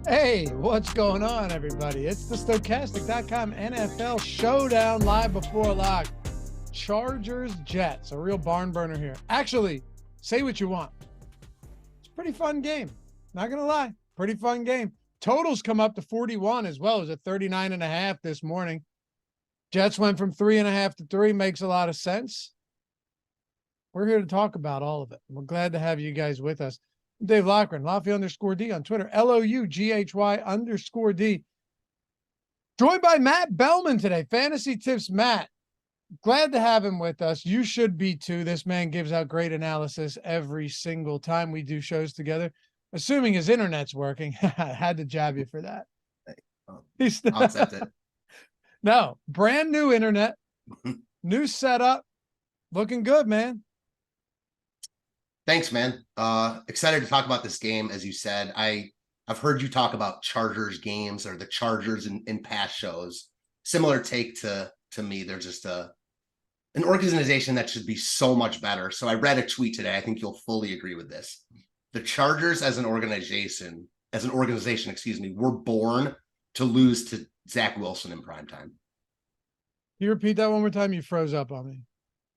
Hey, what's going on, everybody? It's the Stokastic.com NFL Showdown live before lock. Chargers, Jets, a real barn burner here. Actually, say what you want. It's a pretty fun game. Not going to lie. Pretty fun game. Totals come up to 41 as well as a 39.5 this morning. Jets went from 3.5 to 3. Makes a lot of sense. We're here to talk about all of it. We're glad to have you guys with us. I'm Dave Loughran, Lafayette_D on Twitter, LOUGHY_D. Joined by Matt Belman today, Fantasy Tips Matt. Glad to have him with us. You should be too. This man gives out great analysis every single time we do shows together. Assuming his internet's working. I had to jab you for that. I'll accept it. No, brand new internet, new setup, looking good, man. Thanks, man. Excited to talk about this game. As you said, I've heard you talk about Chargers games or the Chargers in past shows. Similar take to me. They're just an organization that should be so much better. So I read a tweet today. I think you'll fully agree with this. The Chargers as an organization, were born to lose to Zach Wilson in prime time. Can you repeat that one more time? You froze up on me.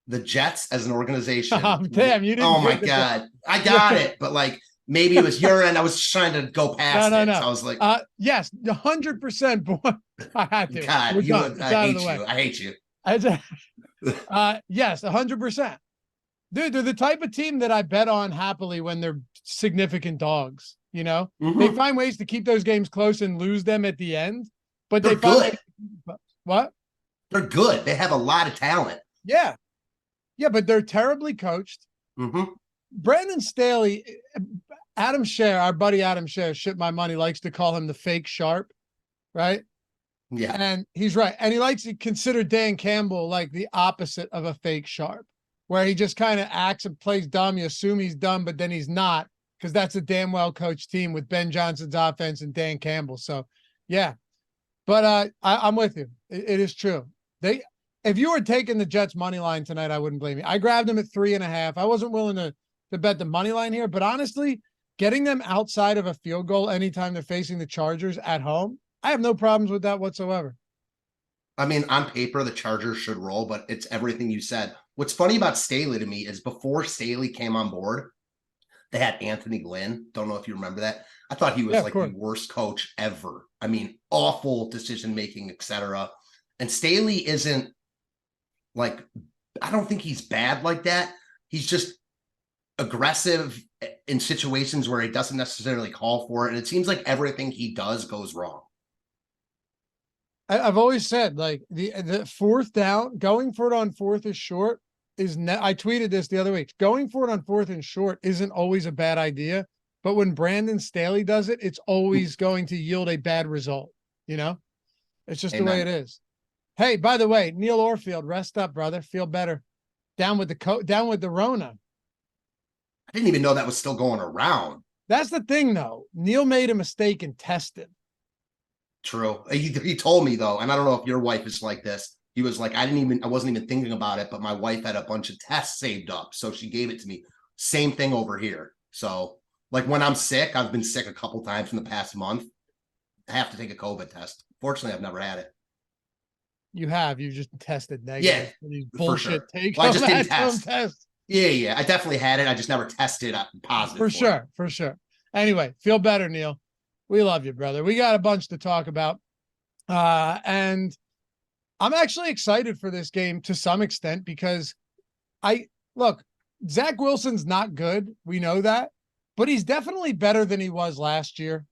The Jets as an organization. Oh, damn, you didn't. Oh my God. I got it. But like, maybe it was your end. I was trying to go past it. No. So I was like, yes, 100%. Boy, I had to. God, I hate you. Yes, 100%. Dude, they're the type of team that I bet on happily when they're significant dogs. You know, They find ways to keep those games close and lose them at the end. But they're good. What? They're good. They have a lot of talent. Yeah. Yeah, but they're terribly coached. Brandon Staley, Adam Scher, our buddy Adam Scher, shit my money, likes to call him the fake sharp, right? Yeah. And he's right. And he likes to consider Dan Campbell like the opposite of a fake sharp, where he just kind of acts and plays dumb. You assume he's dumb, but then he's not, because that's a damn well coached team with Ben Johnson's offense and Dan Campbell. So, yeah. But I'm with you. It is true. If you were taking the Jets money line tonight, I wouldn't blame you. I grabbed them at 3.5. I wasn't willing to bet the money line here, but honestly, getting them outside of a field goal anytime they're facing the Chargers at home, I have no problems with that whatsoever. I mean, on paper, the Chargers should roll, but it's everything you said. What's funny about Staley to me is before Staley came on board, they had Anthony Lynn. Don't know if you remember that. I thought he was the worst coach ever. I mean, awful decision-making, etc. And Staley isn't like, I don't think he's bad like that. He's just aggressive in situations where he doesn't necessarily call for it. And it seems like everything he does goes wrong. I've always said, like, the fourth down, going for it on fourth is short I tweeted this the other week. Going for it on fourth and short isn't always a bad idea. But when Brandon Staley does it, it's always going to yield a bad result. You know, it's just the way it is. Hey, by the way, Neil Orfield, rest up, brother. Feel better. Down with the Rona. I didn't even know that was still going around. That's the thing, though. Neil made a mistake and tested. True. He told me, though, and I don't know if your wife is like this. He was like, I wasn't even thinking about it, but my wife had a bunch of tests saved up, so she gave it to me. Same thing over here. So, like, when I'm sick, I've been sick a couple times in the past month. I have to take a COVID test. Fortunately, I've never had it. You just tested negative. Yeah, bullshit. For sure. Well, I just didn't test. Yeah. I definitely had it. I just never tested positive. For sure. Anyway, feel better, Neil. We love you, brother. We got a bunch to talk about. And I'm actually excited for this game to some extent because Zach Wilson's not good. We know that, but he's definitely better than he was last year.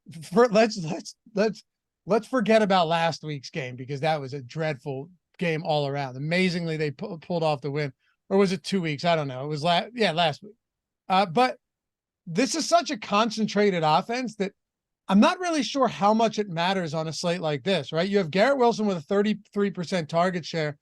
Let's forget about last week's game because that was a dreadful game all around. Amazingly, they pulled off the win. Or was it 2 weeks? I don't know. It was last week. But this is such a concentrated offense that I'm not really sure how much it matters on a slate like this, right? You have Garrett Wilson with a 33% target share.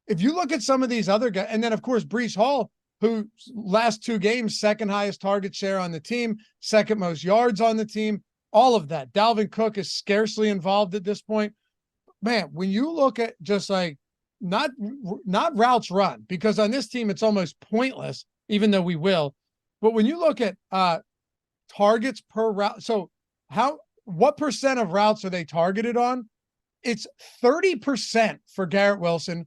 If you look at some of these other guys, and then of course, Breece Hall, who last 2 games, second highest target share on the team, second most yards on the team, all of that. Dalvin Cook is scarcely involved at this point. Man, when you look at just like not routes run, because on this team, it's almost pointless, even though we will. But when you look at targets per route, so how what percent of routes are they targeted on? It's 30% for Garrett Wilson,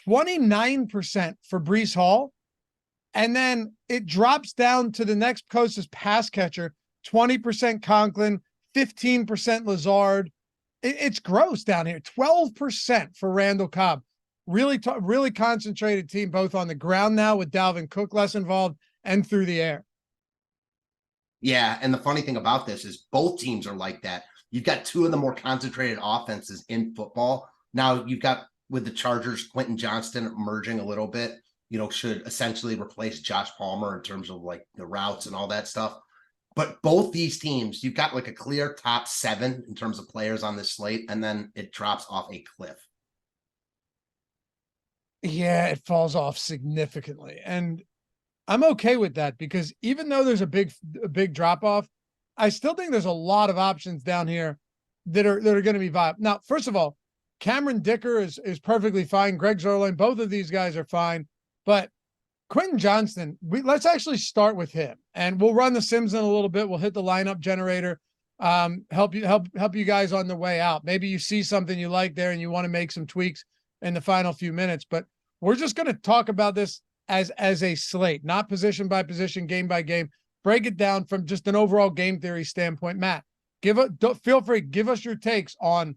29% for Breece Hall. And then it drops down to the next closest pass catcher, 20% Conklin, 15% Lazard. It's gross down here. 12% for Randall Cobb. Really concentrated team, both on the ground now with Dalvin Cook less involved and through the air. Yeah, and the funny thing about this is both teams are like that. You've got two of the more concentrated offenses in football. Now you've got, with the Chargers, Quentin Johnston emerging a little bit, should essentially replace Josh Palmer in terms of like the routes and all that stuff. But both these teams, you've got like a clear top 7 in terms of players on this slate, and then it drops off a cliff. Yeah, it falls off significantly. And I'm okay with that, because even though there's a big drop off, I still think there's a lot of options down here that are going to be viable. Now, first of all, Cameron Dicker is perfectly fine. Greg Zuerlein, both of these guys are fine. But Quentin Johnston, let's actually start with him, and we'll run the Sims in a little bit. We'll hit the lineup generator, help you guys on the way out. Maybe you see something you like there and you want to make some tweaks in the final few minutes, but we're just going to talk about this as a slate, not position by position, game by game. Break it down from just an overall game theory standpoint. Matt, feel free, give us your takes on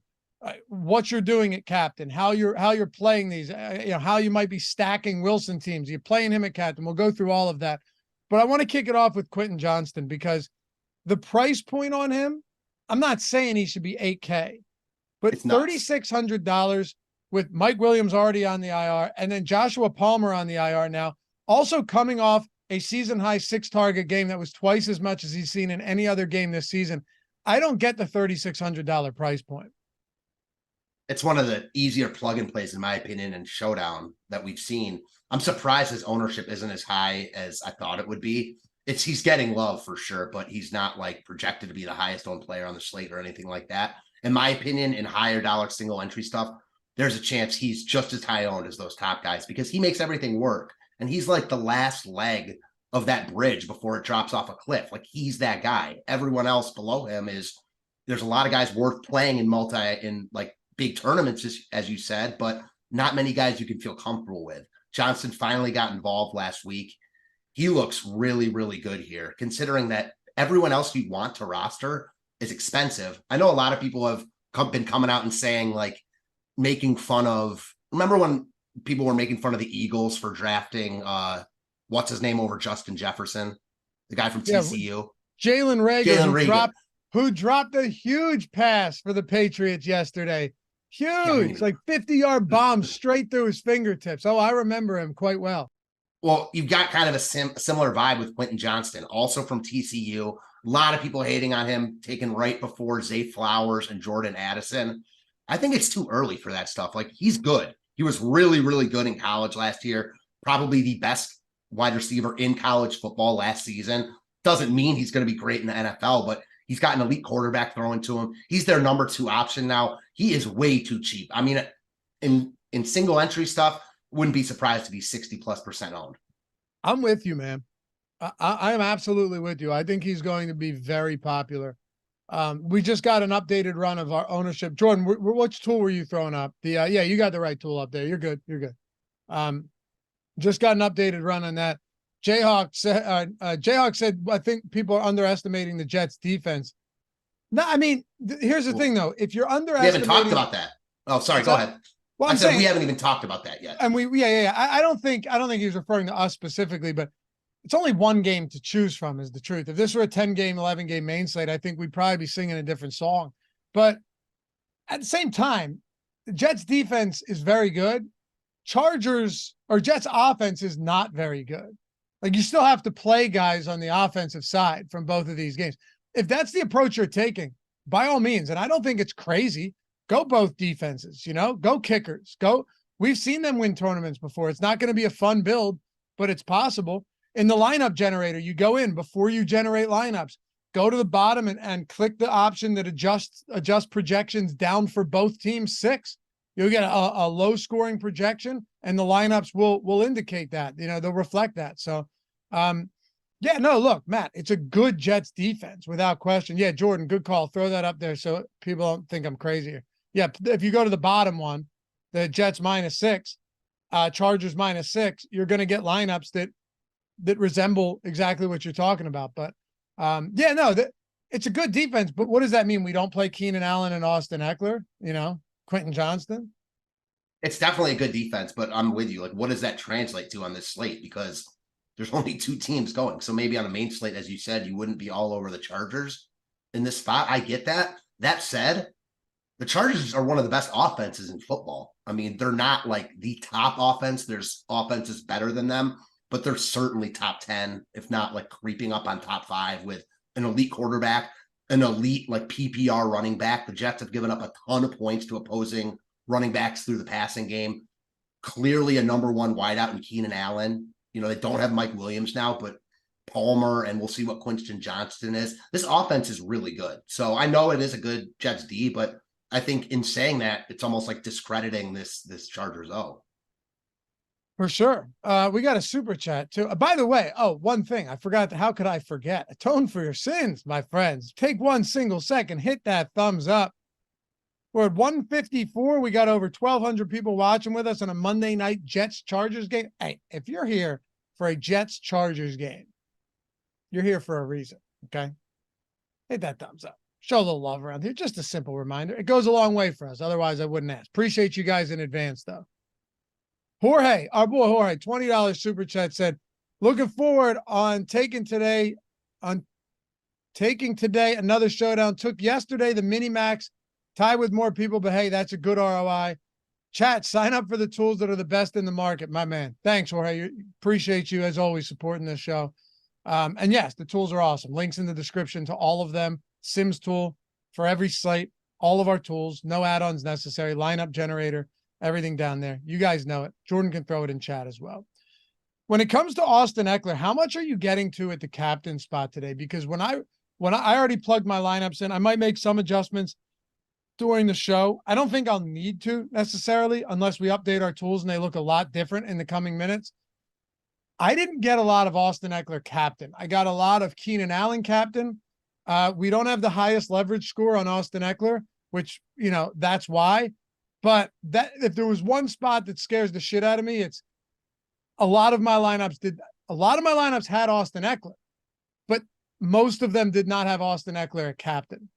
what you're doing at captain, how you're playing these, how you might be stacking Wilson teams. You're playing him at captain. We'll go through all of that, but I want to kick it off with Quentin Johnston, because the price point on him, I'm not saying he should be $8K, but $3,600 with Mike Williams already on the IR, and then Joshua Palmer on the IR now, also coming off a season high 6 target game that was twice as much as he's seen in any other game this season. I don't get the $3,600 price point. It's one of the easier plug and plays, in my opinion, in Showdown that we've seen. I'm surprised his ownership isn't as high as I thought it would be. He's getting love for sure, but he's not like projected to be the highest owned player on the slate or anything like that. In my opinion, in higher dollar single entry stuff, there's a chance he's just as high owned as those top guys, because he makes everything work. And he's like the last leg of that bridge before it drops off a cliff. Like, he's that guy. Everyone else below him there's a lot of guys worth playing in like big tournaments, as you said, but not many guys you can feel comfortable with. Johnston finally got involved last week. He looks really, really good here, considering that everyone else you want to roster is expensive. I know a lot of people have been coming out and saying, like, making fun of, remember when people were making fun of the Eagles for drafting what's his name over Justin Jefferson, the guy from TCU? Jalen Reagor, who dropped a huge pass for the Patriots yesterday. Huge, like 50-yard bomb straight through his fingertips. Oh, I remember him quite well. Well, you've got kind of a similar vibe with Quentin Johnston, also from TCU. A lot of people hating on him, taken right before Zay Flowers and Jordan Addison. I think it's too early for that stuff. Like, he's good. He was really, really good in college last year. Probably the best wide receiver in college football last season. Doesn't mean he's going to be great in the NFL, but he's got an elite quarterback throwing to him. He's their number 2 option now. He is way too cheap. I mean, in single entry stuff, wouldn't be surprised to be 60+% owned. I'm with you, man. I am absolutely with you. I think he's going to be very popular. We just got an updated run of our ownership. Jordan, which tool were you throwing up? Yeah, you got the right tool up there. You're good. Just got an updated run on that. Jayhawk said, I think people are underestimating the Jets defense. No, I mean, here's the thing though. If you're underestimating, we haven't talked about that. Oh, sorry. Go ahead. Well, I said we haven't even talked about that yet. And I don't think he's referring to us specifically, but it's only one game to choose from, is the truth. If this were a 10-game, 11-game main slate, I think we'd probably be singing a different song. But at the same time, the Jets defense is very good. Jets offense is not very good. Like, you still have to play guys on the offensive side from both of these games. If that's the approach you're taking, by all means, and I don't think it's crazy, go both defenses, go kickers, go. We've seen them win tournaments before. It's not going to be a fun build, but it's possible. In the lineup generator, you go in before you generate lineups, go to the bottom and click the option that adjust projections down for both teams 6. You'll get a low scoring projection, and the lineups will indicate that, they'll reflect that. So, Yeah, no, look, Matt, it's a good Jets defense without question. Yeah, Jordan, good call. Throw that up there so people don't think I'm crazy here. Yeah, if you go to the bottom one, the Jets -6, Chargers -6, you're going to get lineups that resemble exactly what you're talking about. But yeah, no, it's a good defense. But what does that mean? We don't play Keenan Allen and Austin Ekeler, Quentin Johnston? It's definitely a good defense, but I'm with you. Like, what does that translate to on this slate? Because there's only 2 teams going. So maybe on a main slate, as you said, you wouldn't be all over the Chargers in this spot. I get that. That said, the Chargers are one of the best offenses in football. I mean, they're not like the top offense. There's offenses better than them, but they're certainly top 10, if not like creeping up on top 5 with an elite quarterback, an elite like PPR running back. The Jets have given up a ton of points to opposing running backs through the passing game. Clearly a number 1 wideout in Keenan Allen. They don't have Mike Williams now, but Palmer, and we'll see what Quentin Johnston is. This offense is really good. So I know it is a good Jets D, but I think in saying that, it's almost like discrediting this Chargers O. For sure. We got a super chat too. By the way, one thing I forgot. How could I forget? Atone for your sins, my friends. Take 1 single second, hit that thumbs up. We're at 154. We got over 1,200 people watching with us on a Monday night Jets-Chargers game. Hey, if you're here for a Jets-Chargers game, you're here for a reason, okay? Hit that thumbs up. Show a little love around here. Just a simple reminder. It goes a long way for us. Otherwise, I wouldn't ask. Appreciate you guys in advance, though. Jorge, our boy Jorge, $20 super chat said, looking forward on taking today, another showdown. Took yesterday the mini max. Tie with more people, but hey, that's a good ROI. Chat, sign up for the tools that are the best in the market, my man. Thanks, Jorge. Appreciate you, as always, supporting this show. And yes, the tools are awesome. Links in the description to all of them. Sims tool for every slate, all of our tools, no add-ons necessary, lineup generator, everything down there. You guys know it. Jordan can throw it in chat as well. When it comes to Austin Ekeler, how much are you getting to at the captain spot today? Because when I already plugged my lineups in, I might make some adjustments during the show. I don't think I'll need to necessarily unless we update our tools and they look a lot different in the coming minutes. I didn't get a lot of Austin Ekeler captain. I got a lot of Keenan Allen captain. We don't have the highest leverage score on Austin Ekeler, which, that's why. But that if there was one spot that scares the shit out of me, it's a lot of my lineups had Austin Ekeler, but most of them did not have Austin Ekeler at captain.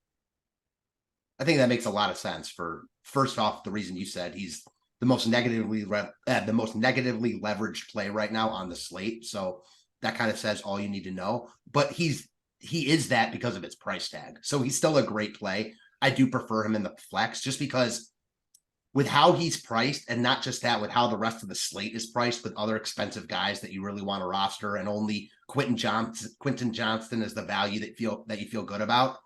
I think that makes a lot of sense for, first off, the reason you said he's the most negatively leveraged play right now on the slate. So that kind of says all you need to know. But he is that because of its price tag. So he's still a great play. I do prefer him in the flex just because with how he's priced, and not just that, with how the rest of the slate is priced with other expensive guys that you really want to roster, and only Quentin Johnston is the value that you feel good about.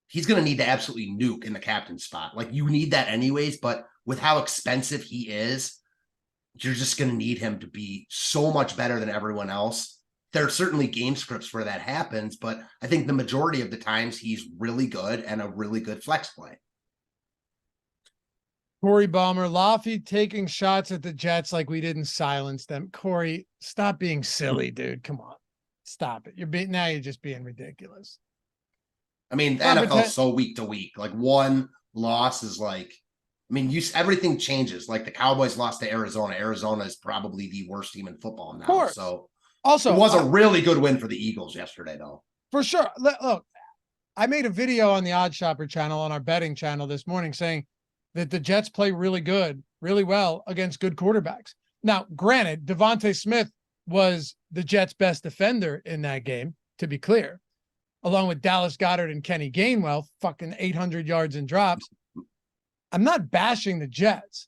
He's going to need to absolutely nuke in the captain spot. Like, you need that anyways, but with how expensive he is, you're just going to need him to be so much better than everyone else. There are certainly game scripts where that happens, but I think the majority of the times he's really good and a really good flex play. Corey Balmer, Laffy taking shots at the Jets like we didn't silence them. Corey, stop being silly, dude. Come on. Stop it. You're just being ridiculous. I mean, the NFL is so week to week. Like, one loss is like, I mean, everything changes. Like, the Cowboys lost to Arizona. Arizona is probably the worst team in football now. Of course. So also, it was a really good win for the Eagles yesterday, though. For sure. Look, I made a video on the Odd Shopper channel, on our betting channel this morning, saying that the Jets play really well against good quarterbacks. Now, granted, Devontae Smith was the Jets' best defender in that game, to be clear, along with Dallas Goedert and Kenny Gainwell, fucking 800 yards and drops. I'm not bashing the Jets,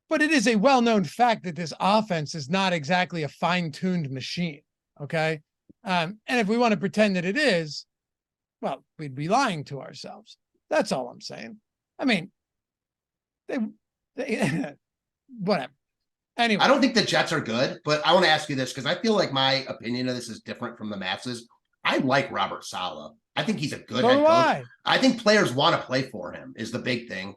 but it is a well-known fact that this offense is not exactly a fine-tuned machine, okay? And if we want to pretend that it is, well, we'd be lying to ourselves. That's all I'm saying. I mean, they whatever. Anyway. I don't think the Jets are good, but I want to ask you this because I feel like my opinion of this is different from the masses. I like Robert Saleh. I think he's a good head coach. I think players want to play for him is the big thing.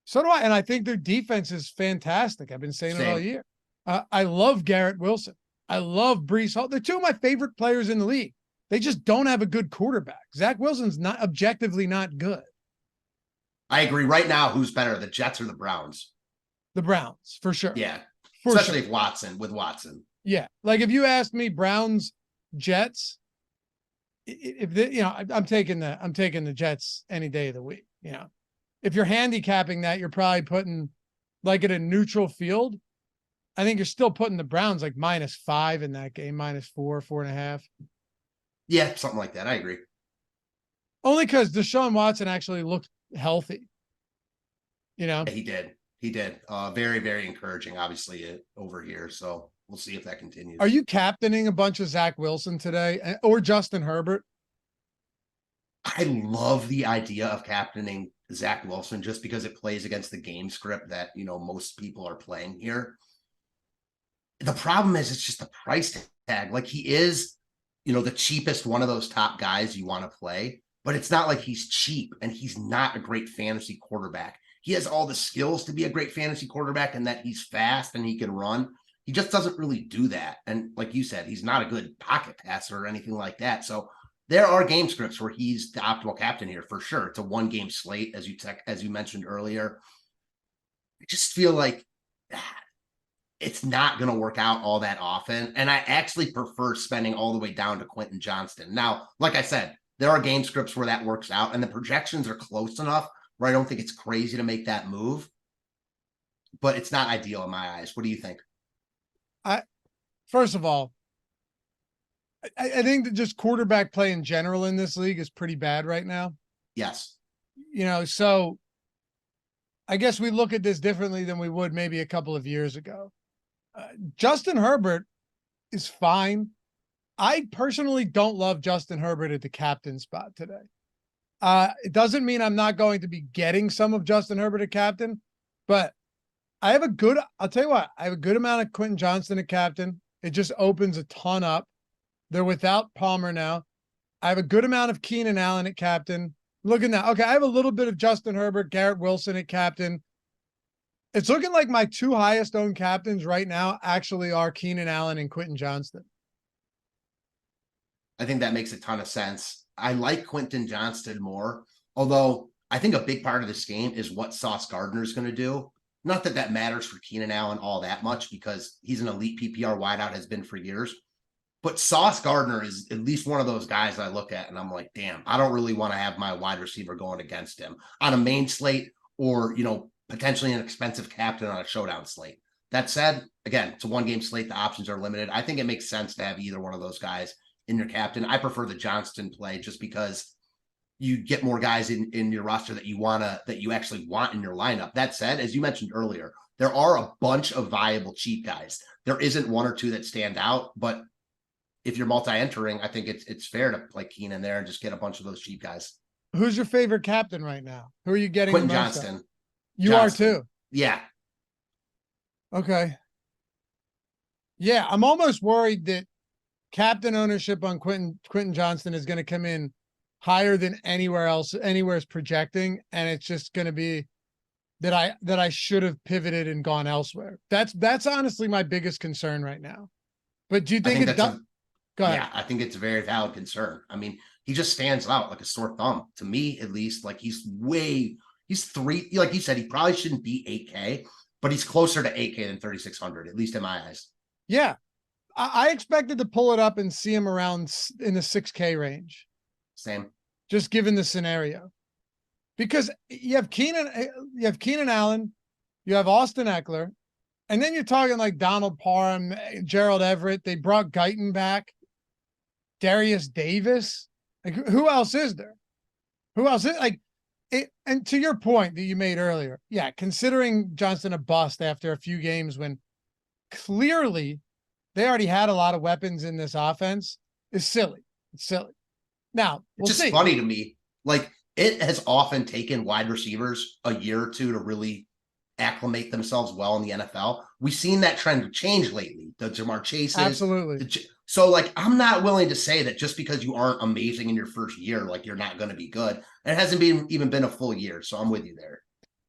So do I. And I think their defense is fantastic. I've been saying it all year. I love Garrett Wilson. I love Brees Hall. They're two of my favorite players in the league. They just don't have a good quarterback. Zach Wilson's not objectively not good. I agree. Right now, who's better, the Jets or the Browns? The Browns, for sure. Yeah. For Especially sure. if Watson. Yeah. Like if you asked me Browns, Jets, if the, I'm taking the Jets any day of the week. If you're handicapping that, you're probably putting like at a neutral field. I think you're still putting the Browns like -5 in that game, -4, 4.5. Yeah, something like that. I agree. Only because Deshaun Watson actually looked healthy. Yeah, he did. Very, very encouraging, obviously, over here. So we'll see if that continues. Are you captaining a bunch of Zach Wilson today or Justin Herbert? I love the idea of captaining Zach Wilson just because it plays against the game script that, most people are playing here. The problem is it's just the price tag. Like he is, the cheapest one of those top guys you want to play, but it's not like he's cheap and he's not a great fantasy quarterback. He has all the skills to be a great fantasy quarterback and that he's fast and he can run. He just doesn't really do that. And like you said, he's not a good pocket passer or anything like that. So there are game scripts where he's the optimal captain here for sure. It's a 1-game slate, as you mentioned earlier. I just feel like it's not going to work out all that often. And I actually prefer spending all the way down to Quentin Johnston. Now, like I said, there are game scripts where that works out and the projections are close enough where I don't think it's crazy to make that move, but it's not ideal in my eyes. What do you think? First of all, I think that just quarterback play in general in this league is pretty bad right now. Yes. So I guess we look at this differently than we would maybe a couple of years ago. Justin Herbert is fine. I personally don't love Justin Herbert at the captain spot today. It doesn't mean I'm not going to be getting some of Justin Herbert at captain, but I'll tell you what, I have a good amount of Quentin Johnston at captain. It just opens a ton up. They're without Palmer now. I have a good amount of Keenan Allen at captain. Look at that. Okay, I have a little bit of Justin Herbert, Garrett Wilson at captain. It's looking like my two highest owned captains right now actually are Keenan Allen and Quentin Johnston. I think that makes a ton of sense. I like Quentin Johnston more, although I think a big part of this game is what Sauce Gardner is going to do. Not that that matters for Keenan Allen all that much because he's an elite PPR wideout, has been for years. But Sauce Gardner is at least one of those guys I look at and I'm like, damn, I don't really want to have my wide receiver going against him on a main slate or, potentially an expensive captain on a showdown slate. That said, again, it's a 1-game slate. The options are limited. I think it makes sense to have either one of those guys in your captain. I prefer the Johnston play just because you get more guys in your roster that you actually want in your lineup. That said, as you mentioned earlier, there are a bunch of viable cheap guys. There isn't one or two that stand out, but if you're multi-entering, I think it's fair to play Keenan there and just get a bunch of those cheap guys. Who's your favorite captain right now? Who are you getting? Quentin Johnston. You Johnston. Are too? Yeah. Okay. Yeah, I'm almost worried that captain ownership on Quentin Johnston is going to come in higher than anywhere is projecting, and it's just going to be that I should have pivoted and gone elsewhere. That's honestly my biggest concern right now. But do you think it does? Go ahead. Yeah, I think it's a very valid concern. I mean, he just stands out like a sore thumb to me, at least. Like he's 3, like you said, he probably shouldn't be 8K, but he's closer to 8K than 3,600, at least in my eyes. Yeah. I expected to pull it up and see him around in the 6K range. Same. Just given the scenario. Because you have Keenan Allen, you have Austin Ekeler, and then you're talking like Donald Parham, Gerald Everett. They brought Guyton back. Darius Davis. Like, who else is there? Who else is like it? And to your point that you made earlier, yeah, considering Johnston a bust after a few games when clearly they already had a lot of weapons in this offense is silly. It's silly. Now, it's just funny to me. Like, it has often taken wide receivers a year or two to really acclimate themselves well in the NFL. We've seen that trend change lately. The Jamar Chases. Absolutely. So, like, I'm not willing to say that just because you aren't amazing in your first year, like, you're not going to be good. It hasn't even been a full year, so I'm with you there.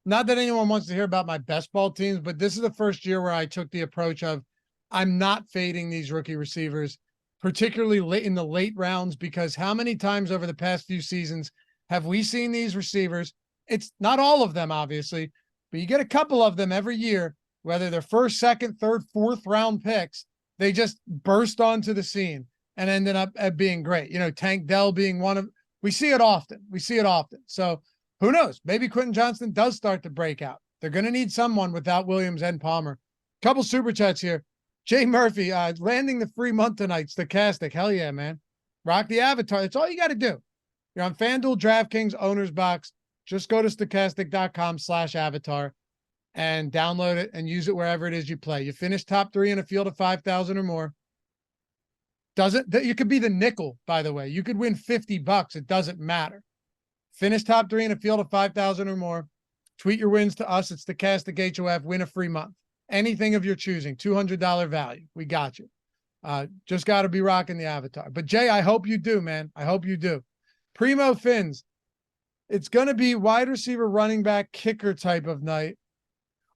Not that anyone wants to hear about my best ball teams, but this is the first year where I took the approach of I'm not fading these rookie receivers, particularly late in the late rounds, because how many times over the past few seasons have we seen these receivers? It's not all of them, obviously, but you get a couple of them every year, whether they're first, second, third, fourth round picks, they just burst onto the scene and ended up at being great. You know, Tank Dell being one of, we see it often. We see it often. So who knows? Maybe Quentin Johnston does start to break out. They're going to need someone without Williams and Palmer. Couple super chats here. Jay Murphy, landing the free month tonight, Stochastic. Hell yeah, man. Rock the avatar. That's all you got to do. You're on FanDuel, DraftKings, Owner's Box. Just go to stochastic.com/avatar and download it and use it wherever it is you play. You finish top 3 in a field of 5,000 or more. You could be the nickel, by the way. You could win $50. It doesn't matter. Finish top 3 in a field of 5,000 or more. Tweet your wins to us. It's Stochastic HOF. Win a free month. Anything of your choosing, $200 value. We got you. Just got to be rocking the avatar. But Jay, I hope you do, man. I hope you do. Primo Fins. It's going to be wide receiver, running back, kicker type of night.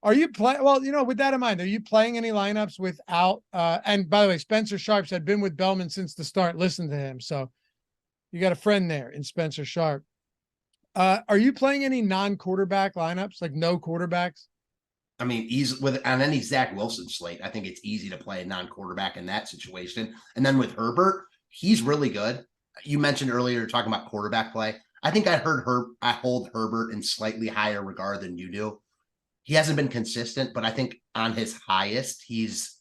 Are you playing? Well, you know, with that in mind, are you playing any lineups without, and by the way, Spencer Sharp said, been with Belman since the start. Listen to him. So you got a friend there in Spencer Sharp. Are you playing any non-quarterback lineups, like no quarterbacks? I mean, on any Zach Wilson slate, I think it's easy to play a non-quarterback in that situation. And then with Herbert, he's really good. You mentioned earlier talking about quarterback play. I think I hold Herbert in slightly higher regard than you do. He hasn't been consistent, but I think on his highest, he's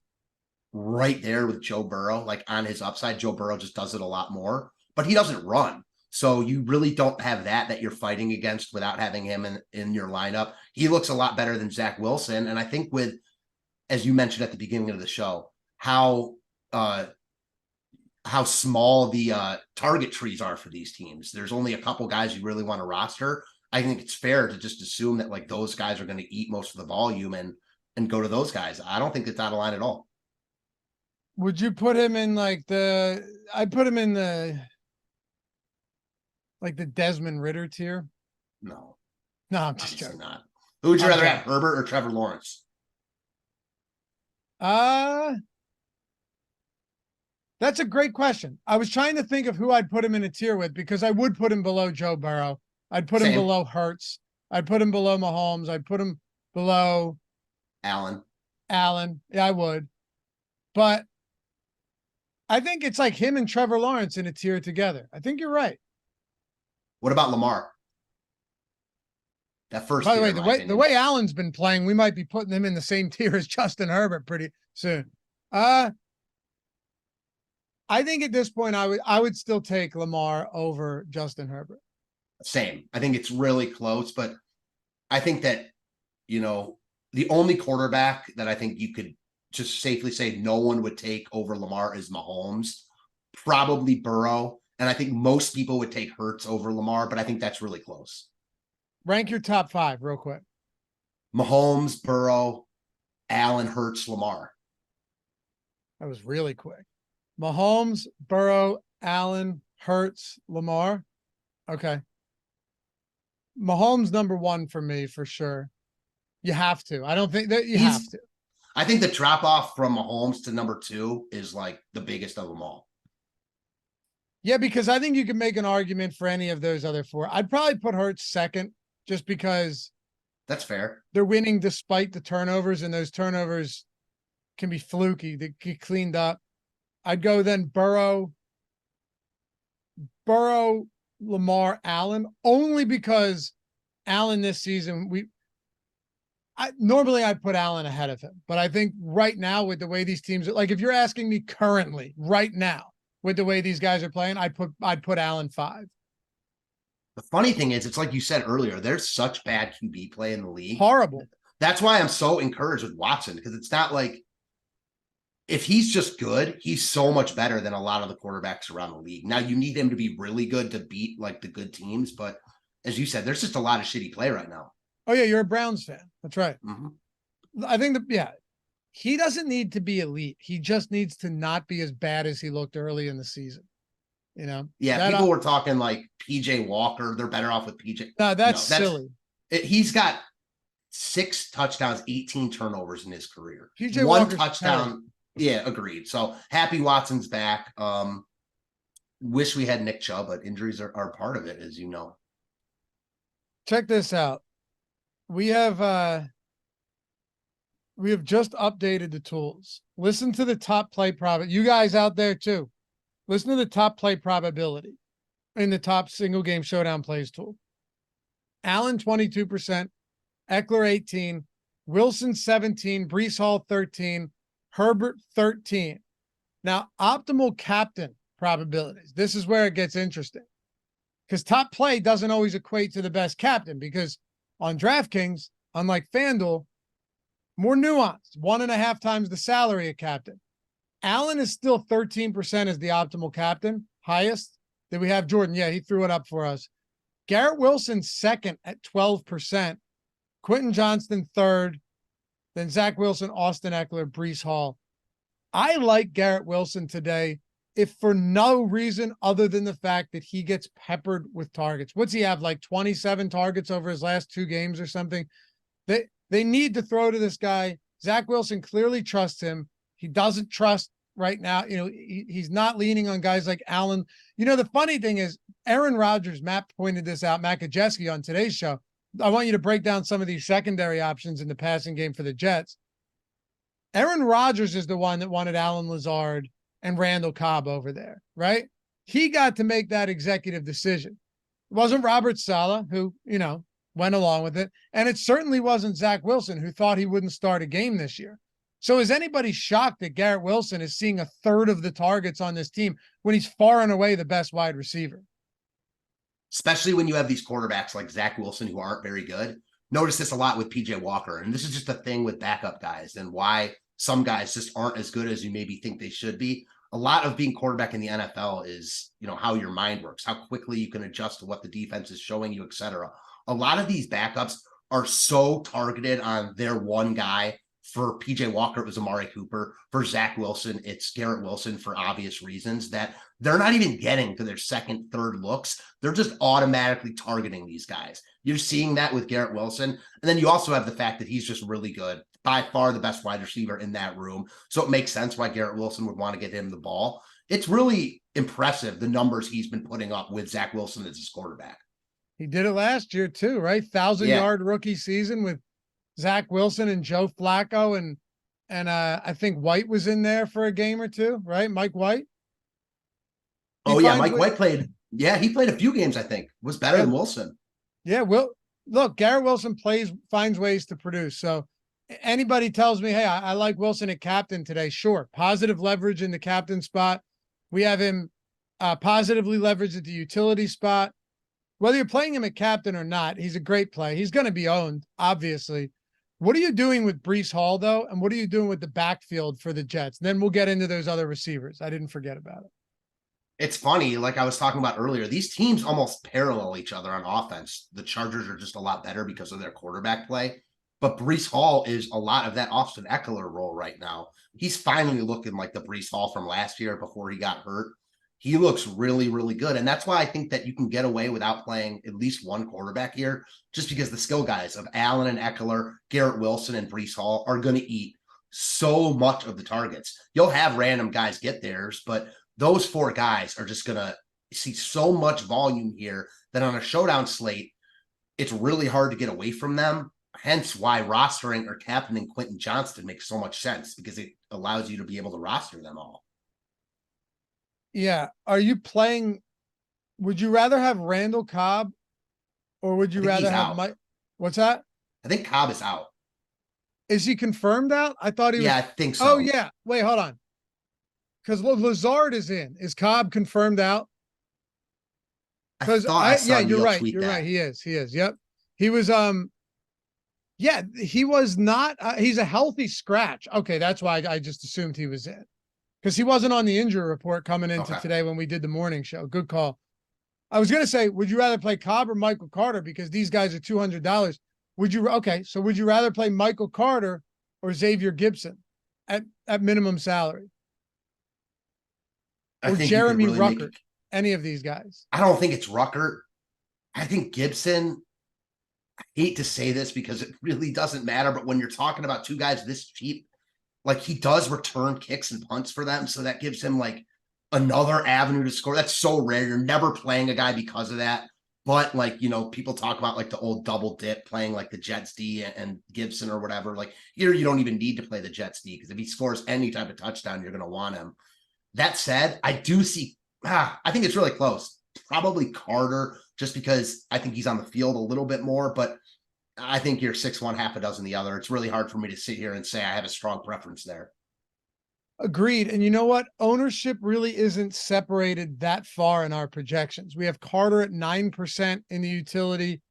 right there with Joe Burrow. Like on his upside, Joe Burrow just does it a lot more, but he doesn't run. So you really don't have that you're fighting against without having him in your lineup. He looks a lot better than Zach Wilson. And I think with, as you mentioned at the beginning of the show, how small the target trees are for these teams. There's only a couple guys you really want to roster. I think it's fair to just assume that like those guys are going to eat most of the volume and go to those guys. I don't think it's out of line at all. Would you put him in I'd put him in the Desmond Ritter tier? No, I'm just joking. Not. Who would you rather have, Herbert or Trevor Lawrence? That's a great question. I was trying to think of who I'd put him in a tier with, because I would put him below Joe Burrow. I'd put him below Hurts. I'd put him below Mahomes. I'd put him below Allen. Yeah, I would. But I think it's like him and Trevor Lawrence in a tier together. I think you're right. What about Lamar? That first. By the way, the way Allen's been playing, we might be putting him in the same tier as Justin Herbert pretty soon. I think at this point, I would still take Lamar over Justin Herbert. Same. I think it's really close, but I think that, you know, the only quarterback that I think you could just safely say no one would take over Lamar is Mahomes, probably Burrow. And I think most people would take Hurts over Lamar, but I think that's really close. Rank your top 5 real quick. Mahomes, Burrow, Allen, Hurts, Lamar. That was really quick. Mahomes, Burrow, Allen, Hurts, Lamar. Okay. Mahomes number 1 for me for sure. You have to. I don't think that you have to. I think the drop off from Mahomes to number 2 is like the biggest of them all. Yeah, because I think you can make an argument for any of those other 4. I'd probably put Hurts second, just because that's fair. They're winning despite the turnovers, and those turnovers can be fluky. They get cleaned up. I'd go then Burrow, Lamar, Allen, only because Allen this season, normally I'd put Allen ahead of him, but I think right now with the way these teams are, like if you're asking me currently, right now, with the way these guys are playing, I'd put Allen 5. The funny thing is, it's like you said earlier, there's such bad QB play in the league. Horrible. That's why I'm so encouraged with Watson, because it's not like, if he's just good, he's so much better than a lot of the quarterbacks around the league. Now, you need him to be really good to beat like the good teams, but as you said, there's just a lot of shitty play right now. Oh yeah, you're a Browns fan. That's right. Mm-hmm. I think he doesn't need to be elite. He just needs to not be as bad as he looked early in the season. You know? Yeah, people were talking like PJ Walker. They're better off with PJ. No, that's silly. He's got 6 touchdowns, 18 turnovers in his career. PJ One Walker's touchdown. Yeah, agreed. So happy Watson's back. Wish we had Nick Chubb, but injuries are part of it, as you know. Check this out. We have just updated the tools. Listen to the top play probability. You guys out there too. Listen to the top play probability in the top single game showdown plays tool. Allen 22%, Ekeler 18, Wilson 17, Breece Hall 13, Herbert 13. Now, optimal captain probabilities. This is where it gets interesting. Because top play doesn't always equate to the best captain, because on DraftKings, unlike FanDuel, more nuanced, 1.5 times the salary of captain. Allen is still 13% as the optimal captain, highest. Did we have Jordan? Yeah, he threw it up for us. Garrett Wilson second at 12%. Quentin Johnston third. Then Zach Wilson, Austin Ekeler, Breece Hall. I like Garrett Wilson today, if for no reason other than the fact that he gets peppered with targets. What's he have, like 27 targets over his last 2 games or something? They need to throw to this guy. Zach Wilson clearly trusts him. He doesn't trust right now. He's not leaning on guys like Allen. The funny thing is, Aaron Rodgers, Matt pointed this out, Matt Kajeski on today's show. I want you to break down some of these secondary options in the passing game for the Jets. Aaron Rodgers is the one that wanted Allen Lazard and Randall Cobb over there, right? He got to make that executive decision. It wasn't Robert Saleh, who, went along with it. And it certainly wasn't Zach Wilson, who thought he wouldn't start a game this year. So is anybody shocked that Garrett Wilson is seeing 1/3 of the targets on this team when he's far and away the best wide receiver? Especially when you have these quarterbacks like Zach Wilson who aren't very good. Notice this a lot with PJ Walker. And this is just a thing with backup guys and why some guys just aren't as good as you maybe think they should be. A lot of being quarterback in the NFL is, how your mind works, how quickly you can adjust to what the defense is showing you, etc. A lot of these backups are so targeted on their one guy. For PJ Walker, it was Amari Cooper. For Zach Wilson, it's Garrett Wilson for obvious reasons that they're not even getting to their second, third looks. They're just automatically targeting these guys. You're seeing that with Garrett Wilson. And then you also have the fact that he's just really good, by far the best wide receiver in that room. So it makes sense why Garrett Wilson would want to get him the ball. It's really impressive, the numbers he's been putting up with Zach Wilson as his quarterback. He did it last year too, right? 1,000-yard rookie season with Zach Wilson and Joe Flacco, and I think White was in there for a game or two, right? Mike White. Mike White played. Yeah, he played a few games, I think. Was better than Wilson. Yeah, look, Garrett Wilson finds ways to produce. So anybody tells me, hey, I like Wilson at captain today, sure. Positive leverage in the captain spot. We have him positively leveraged at the utility spot. Whether you're playing him at captain or not, he's a great play. He's going to be owned, obviously. What are you doing with Breece Hall, though? And what are you doing with the backfield for the Jets? And then we'll get into those other receivers. I didn't forget about it. It's funny, like I was talking about earlier, these teams almost parallel each other on offense. The Chargers are just a lot better because of their quarterback play. But Breece Hall is a lot of that Austin Ekeler role right now. He's finally looking like the Breece Hall from last year before he got hurt. He looks really, really good. And that's why I think that you can get away without playing at least one quarterback here, just because the skill guys of Allen and Ekeler, Garrett Wilson, and Breece Hall are going to eat so much of the targets. You'll have random guys get theirs, but those 4 guys are just going to see so much volume here that on a showdown slate, it's really hard to get away from them. Hence why rostering or captaining Quentin Johnston makes so much sense, because it allows you to be able to roster them all. Yeah. Are you playing? Would you rather have Randall Cobb, or would you rather have Mike? What's that? I think Cobb is out. Is he confirmed out? I thought he was. Yeah, I think so. Oh, yeah. Wait, hold on. Because Lazard is in. Is Cobb confirmed out? Because you're right. You're right. He is. Yep. He was. Yeah, he was not. He's a healthy scratch. Okay, that's why I just assumed he was in, because he wasn't on the injury report coming into today when we did the morning show. Good call. I was going to say, would you rather play Cobb or Michael Carter? Because these guys are $200. Would you rather play Michael Carter or Xavier Gibson at minimum salary? Or Jeremy Ruckert, any of these guys? I don't think it's Ruckert. I think Gibson. I hate to say this because it really doesn't matter, but when you're talking about 2 guys this cheap, like he does return kicks and punts for them. So that gives him like another avenue to score. That's so rare. You're never playing a guy because of that. But like, you know, people talk about like the old double dip playing like the Jets D and Gibson or whatever. Like here, you don't even need to play the Jets D because if he scores any type of touchdown, you're going to want him. That said, I do see, I think it's really close. Probably Carter, just because I think he's on the field a little bit more, but I think you're 6-1, half a dozen the other. It's really hard for me to sit here and say I have a strong preference there. Agreed. And you know what? Ownership really isn't separated that far in our projections. We have Carter at 9% in the utility.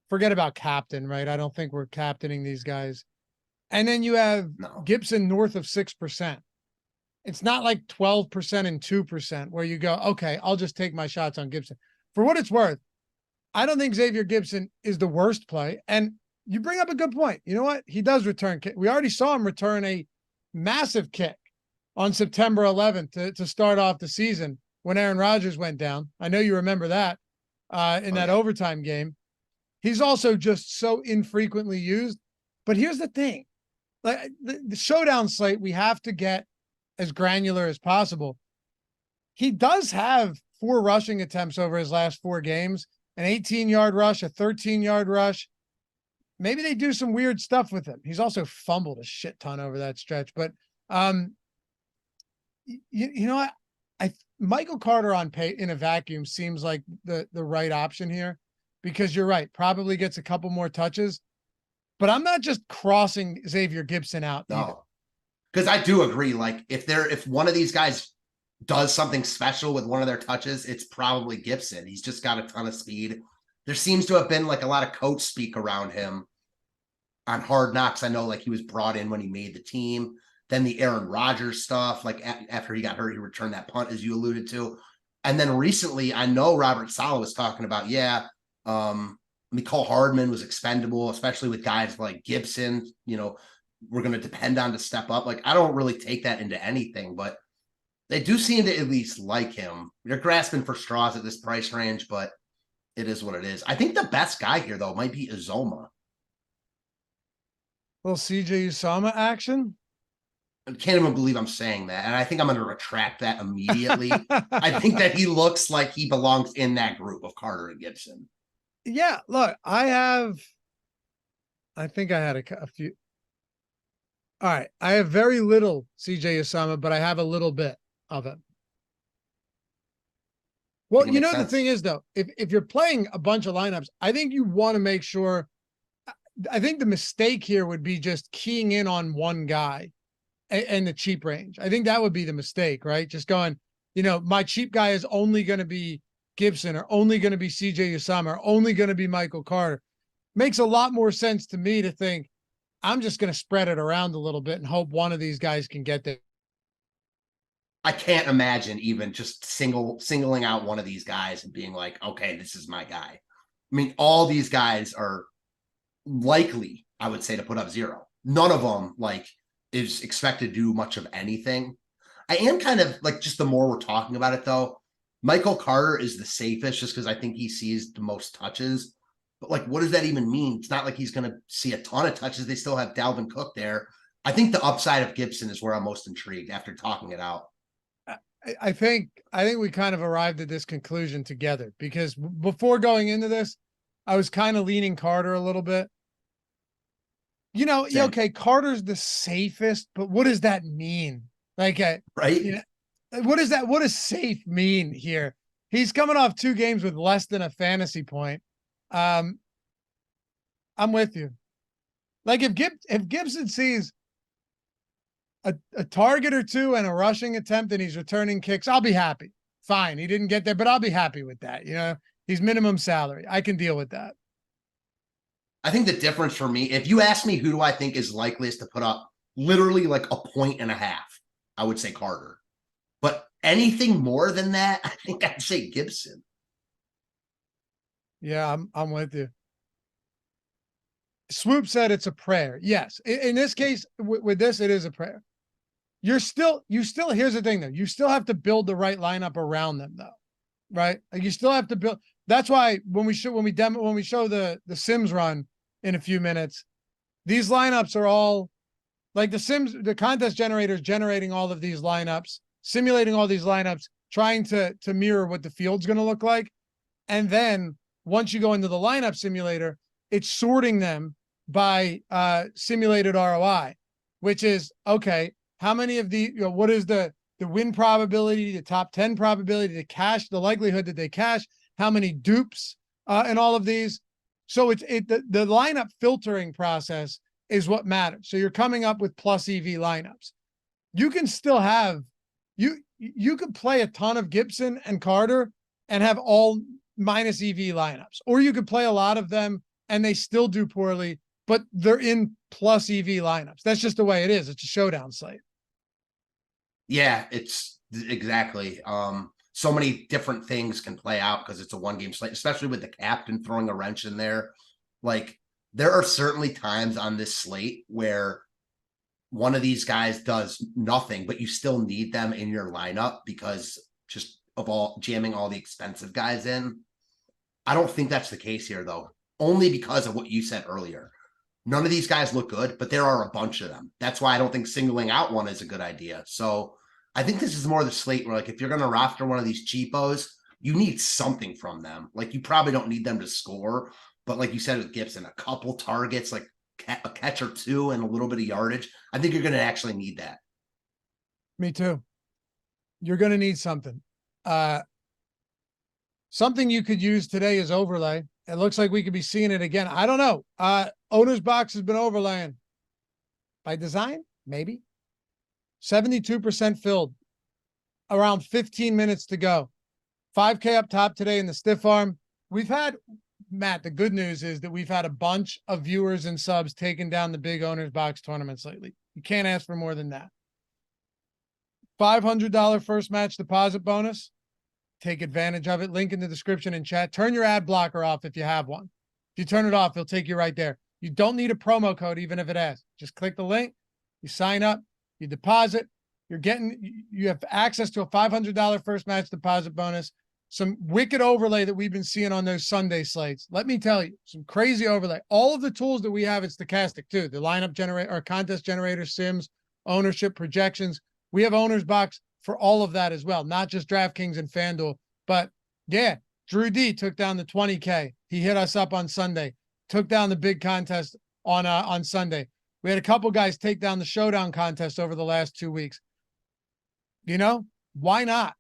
Forget about captain, right? I don't think we're captaining these guys. And then you have Gibson north of 6%. It's not like 12% and 2% where you go, okay, I'll just take my shots on Gibson. For what it's worth, I don't think Xavier Gibson is the worst play. And you bring up a good point. You know what? He does return kick. We already saw him return a massive kick on September 11th to start off the season when Aaron Rodgers went down. I know you remember that in that overtime game. He's also just so infrequently used. But here's the thing. Like the showdown slate, we have to get as granular as possible. He does have 4 rushing attempts over his last 4 games, an 18-yard rush, a 13-yard rush. Maybe they do some weird stuff with him. He's also fumbled a shit ton over that stretch, but you know what? Michael Carter on pay in a vacuum seems like the right option here because you're right. Probably gets a couple more touches, but I'm not just crossing Xavier Gibson out. No, because I do agree. Like if one of these guys does something special with one of their touches, it's probably Gibson. He's just got a ton of speed. There seems to have been like a lot of coach speak around him on Hard Knocks. I know like he was brought in when he made the team. Then the Aaron Rodgers stuff, like after he got hurt, he returned that punt, as you alluded to. And then recently, I know Robert Saleh was talking about, Mecole Hardman was expendable, especially with guys like Gibson, you know, we're going to depend on to step up. Like, I don't really take that into anything, but they do seem to at least like him. They're grasping for straws at this price range, but it is what it is. I think the best guy here, though, might be Uzomah. Little CJ Uzomah action. I can't even believe I'm saying that. And I think I'm going to retract that immediately. I think that he looks like he belongs in that group of Carter and Gibson. Yeah, look, I think I had a few. All right. I have very little CJ Uzomah, but I have a little bit of it. Well, you know, the thing is, though, if you're playing a bunch of lineups, I think you want to make sure. I think the mistake here would be just keying in on one guy and the cheap range. I think that would be the mistake, right? Just going, you know, my cheap guy is only going to be Gibson or only going to be CJ Uzomah or only going to be Michael Carter. Makes a lot more sense to me to think I'm just going to spread it around a little bit and hope one of these guys can get there. I can't imagine even just singling out one of these guys and being like, okay, this is my guy. I mean, all these guys are likely, I would say, to put up 0. None of them like is expected to do much of anything. I am kind of like, just the more we're talking about it though, Michael Carter is the safest just because I think he sees the most touches. But like, what does that even mean? It's not like he's going to see a ton of touches. They still have Dalvin Cook there. I think the upside of Gibson is where I'm most intrigued after talking it out. I think we kind of arrived at this conclusion together because before going into this, I was kind of leaning Carter a little bit. You know, Same. Okay, Carter's the safest, but what does that mean? Like, right? You know, what does safe mean here? He's coming off 2 games with less than a fantasy point. I'm with you. Like if Gibson sees a target or 2 and a rushing attempt and he's returning kicks, I'll be happy. Fine, he didn't get there, but I'll be happy with that. You know, he's minimum salary. I can deal with that. I think the difference for me, if you ask me who do I think is likeliest to put up literally like 1.5 points, I would say Carter. But anything more than that, I think I'd say Gibson. Yeah, I'm with you. Swoop said it's a prayer. Yes, in this case, with this, it is a prayer. You still, here's the thing though, you still have to build the right lineup around them though, right? Like you still have to build. That's why when we show the Sims run in a few minutes, these lineups are all like the contest generators generating all of these lineups, simulating all these lineups, trying to mirror what the field's going to look like. And then once you go into the lineup simulator, it's sorting them by simulated ROI, which is, okay, how many of the, what is the win probability, the top 10 probability, the cash, the likelihood that they cash, how many dupes and all of these. So the lineup filtering process is what matters. So you're coming up with plus EV lineups. You can still have, you could play a ton of Gibson and Carter and have all minus EV lineups, or you could play a lot of them and they still do poorly, but they're in plus EV lineups. That's just the way it is. It's a showdown slate. Yeah, it's exactly. So many different things can play out because it's a one game slate, especially with the captain throwing a wrench in there. Like, there are certainly times on this slate where one of these guys does nothing, but you still need them in your lineup because just of all jamming all the expensive guys in. I don't think that's the case here, though, only because of what you said earlier. None of these guys look good, but there are a bunch of them. That's why I don't think singling out one is a good idea. So I think this is more the slate where, like, if you're going to roster one of these cheapos, you need something from them. Like, you probably don't need them to score, but like you said with Gibson, a couple targets, like a catch or two and a little bit of yardage, I think you're going to actually need that. Me too. You're going to need something. Something you could use today is overlay. It looks like we could be seeing it again. I don't know. Owner's box has been overlaying by design, maybe. 72% filled. Around 15 minutes to go. 5K up top today in the stiff arm. We've had, Matt, the good news is that we've had a bunch of viewers and subs taking down the big Owner's box tournaments lately. You can't ask for more than that. $500 first match deposit bonus. Take advantage of it. Link in the description and chat. Turn your ad blocker off if you have one. If you turn it off, it'll take you right there. You don't need a promo code, even if it asks. Just click the link. You sign up. You deposit. You have access to a $500 first match deposit bonus. Some wicked overlay that we've been seeing on those Sunday slates. Let me tell you, some crazy overlay. All of the tools that we have at Stochastic too. The lineup generator, our contest generator, sims, ownership, projections. We have Owner's box for all of that as well, not just DraftKings and FanDuel. But yeah, Drew D took down the 20K. He hit us up on Sunday, took down the big contest on Sunday. We had a couple guys take down the Showdown contest over the last 2 weeks. You know, why not?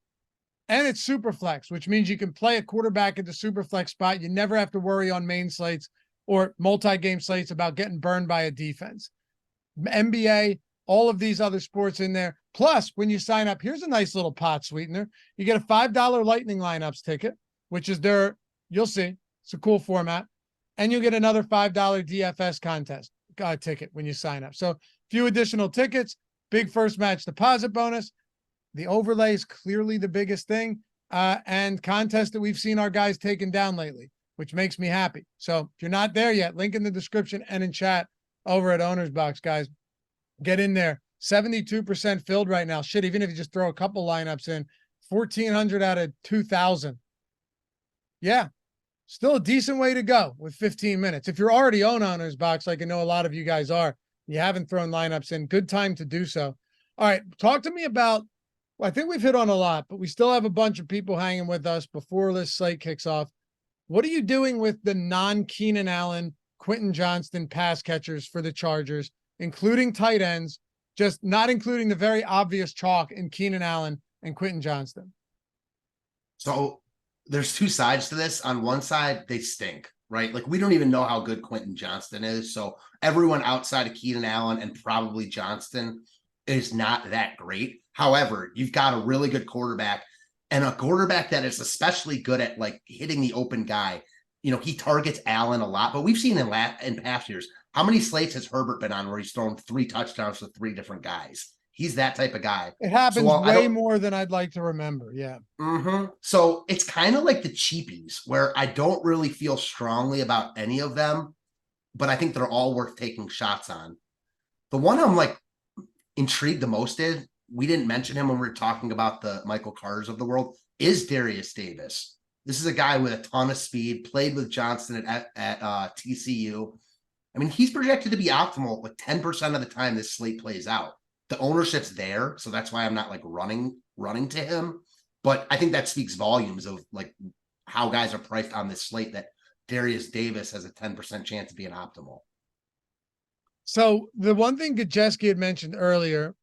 And it's super flex, which means you can play a quarterback at the super flex spot. You never have to worry on main slates or multi-game slates about getting burned by a defense. NBA, all of these other sports in there. Plus, when you sign up, here's a nice little pot sweetener. You get a $5 Lightning Lineups ticket, which is you'll see, it's a cool format. And you'll get another $5 DFS contest ticket when you sign up. So a few additional tickets, big first match deposit bonus. The overlay is clearly the biggest thing, and contest that we've seen our guys taken down lately, which makes me happy. So if you're not there yet, link in the description and in chat over at Owner's Box, guys. Get in there. 72% filled right now. Shit, even if you just throw a couple lineups in, 1,400 out of 2,000. Yeah, still a decent way to go with 15 minutes. If you're already on Owner's Box, like I know a lot of you guys are, you haven't thrown lineups in, good time to do so. All right, talk to me about, well, I think we've hit on a lot, but we still have a bunch of people hanging with us before this slate kicks off. What are you doing with the non-Keenan Allen, Quentin Johnston pass catchers for the Chargers, including tight ends, just not including the very obvious chalk in Keenan Allen and Quentin Johnston? So there's two sides to this. On one side, they stink, right? Like, we don't even know how good Quentin Johnston is. So everyone outside of Keenan Allen and probably Johnston is not that great. However, you've got a really good quarterback, and a quarterback that is especially good at, like, hitting the open guy. You know, he targets Allen a lot, but we've seen in past years, how many slates has Herbert been on where he's thrown 3 touchdowns to 3 different guys? He's that type of guy. It happens way more than I'd like to remember. Yeah. So it's kind of like the cheapies, where I don't really feel strongly about any of them, but I think they're all worth taking shots on. The one I'm, like, intrigued the most in, we didn't mention him when we were talking about the Michael Carters of the world, is Darius Davis. This is a guy with a ton of speed, played with Johnston at TCU. I mean, he's projected to be optimal like 10% of the time this slate plays out. The ownership's there, so that's why I'm not like running to him. But I think that speaks volumes of like how guys are priced on this slate, that Darius Davis has a 10% chance of being optimal. So the one thing Gajeski had mentioned earlier,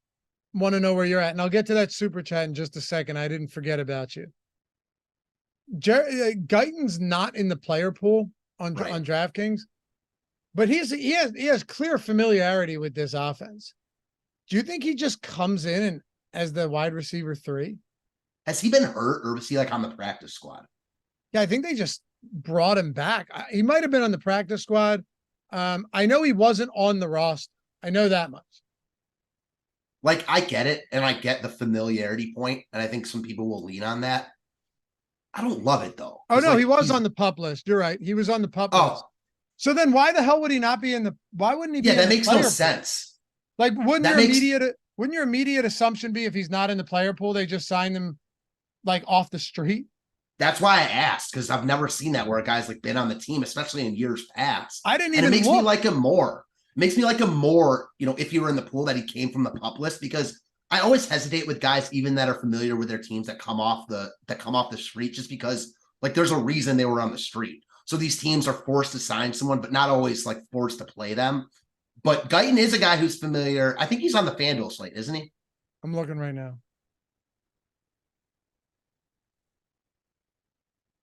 want to know where you're at, and I'll get to that super chat in just a second. I didn't forget about you. Guyton's not in the player pool on DraftKings, but he has clear familiarity with this offense. Do you think he just comes in and as the wide receiver 3? Has he been hurt, or was he like on the practice squad? Yeah, I think they just brought him back. He might have been on the practice squad. I know he wasn't on the roster. I know that much. Like, I get it, and I get the familiarity point, and I think some people will lean on that. I don't love it, though. Oh, no, like, he was on the pup list. You're right. He was on the pup list. So then why the hell would he not be in the – why wouldn't he be in the player pool? Yeah, that makes no sense. Like, wouldn't your immediate assumption be if he's not in the player pool, they just sign him, like, off the street? That's why I asked, because I've never seen that where a guy's, like, been on the team, especially in years past. I didn't even look. And it makes me like him more. It makes me like him more, you know, if you were in the pool that he came from the pup list, because I always hesitate with guys even that are familiar with their teams that come off the street, just because like there's a reason they were on the street. So these teams are forced to sign someone, but not always like forced to play them. But Guyton is a guy who's familiar. I think he's on the FanDuel slate, isn't he? I'm looking right now.